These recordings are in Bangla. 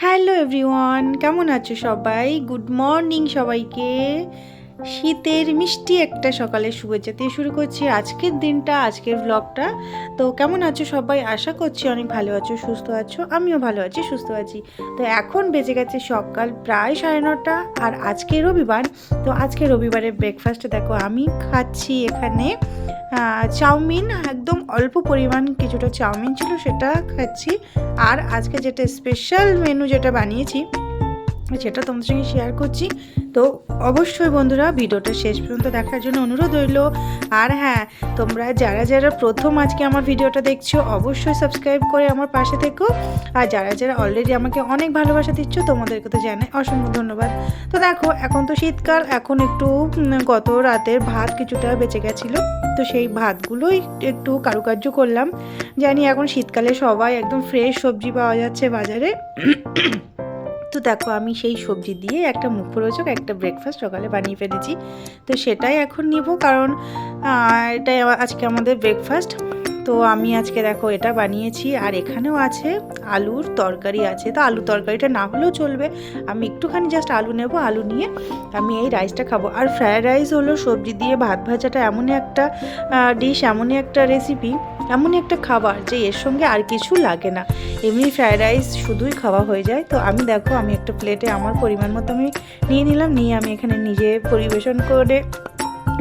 হ্যালো এভরিওয়ান, কেমন আছো সবাই? গুড মর্নিং সবাইকে। শীতের মিষ্টি একটা সকালের শুভেচ্ছা দিয়ে শুরু করছি আজকের দিনটা, আজকের ব্লগটা। তো কেমন আছো সবাই? আশা করছি অনেক ভালো আছো, সুস্থ আছো। আমিও ভালো আছি, সুস্থ আছি। তো এখন বেজে গেছে সকাল প্রায় 9:30, আর আজকে রবিবার। তো আজকে রবিবারের ব্রেকফাস্টে দেখো আমি খাচ্ছি এখানে চাউমিন। একদম অল্প পরিমাণ কিছুটা চাউমিন ছিল, সেটা খাচ্ছি। আর আজকে যেটা স্পেশাল মেনু যেটা বানিয়েছি সেটা তোমাদের সঙ্গে শেয়ার করছি। তো অবশ্যই বন্ধুরা ভিডিওটা শেষ পর্যন্ত দেখার জন্য অনুরোধ রইল। আর হ্যাঁ, তোমরা যারা যারা প্রথম আজকে আমার ভিডিওটা দেখছো অবশ্যই সাবস্ক্রাইব করে আমার পাশে থেকো। আর যারা যারা অলরেডি আমাকে অনেক ভালোবাসা দিচ্ছ তোমাদেরকে তো জানাই অসংখ্য ধন্যবাদ। তো দেখো এখন তো শীতকাল, এখন একটু গত রাতের ভাত কিছুটা বেঁচে গেছিলো, তো সেই ভাতগুলোই একটু কারুকার্য করলাম। জানি এখন শীতকালে সবাই একদম ফ্রেশ সবজি পাওয়া যাচ্ছে বাজারে। তো দেখো আমি সেই সবজি দিয়ে একটা মুখরোচক একটা ব্রেকফাস্ট সকালে বানিয়ে ফেলেছি। তো সেটাই এখন নিব, কারণ এটাই আজকে আমাদের ব্রেকফাস্ট। তো আমি আজকে দেখো এটা বানিয়েছি, আর এখানেও আছে আলুর তরকারি আছে। তো আলু তরকারিটা না হলেও চলবে, আমি একটুখানি জাস্ট আলু নেব, আলু নিয়ে আমি এই রাইসটা খাবো। আর ফ্রায়েড রাইস হলো সবজি দিয়ে ভাত ভাজাটা এমনই একটা ডিশ, এমনই একটা রেসিপি, এমনই একটা খাবার যে এর সঙ্গে আর কিছু লাগে না। এমনি ফ্রায়েড রাইস শুধুই খাওয়া হয়ে যায়। তো আমি দেখো আমি একটা প্লেটে আমার পরিমাণ মতো আমি নিয়ে নিলাম, নিয়ে আমি এখানে নিজে পরিবেশন করে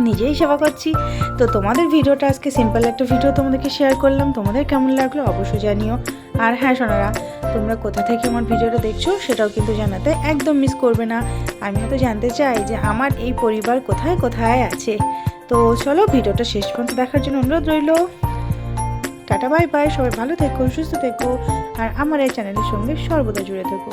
নিজেই সেবা করছি। তো তোমাদের ভিডিওটা আজকে সিম্পল একটা ভিডিও তোমাদেরকে শেয়ার করলাম, তোমাদের কেমন লাগলো অবশ্যই জানিও। আর হ্যাঁ সোনারা, তোমরা কোথা থেকে আমার ভিডিওটা দেখছো সেটাও কিন্তু জানাতে একদম মিস করবে না। আমিও তো জানতে চাই যে আমার এই পরিবার কোথায় কোথায় আছে। তো চলো ভিডিওটা শেষ পর্যন্ত দেখার জন্য অনুরোধ রইল। টাটা বাই বাই, সবাই ভালো থেকো, সুস্থ থেকো, আর আমার এই চ্যানেলের সঙ্গে সর্বদা জুড়ে থেকো।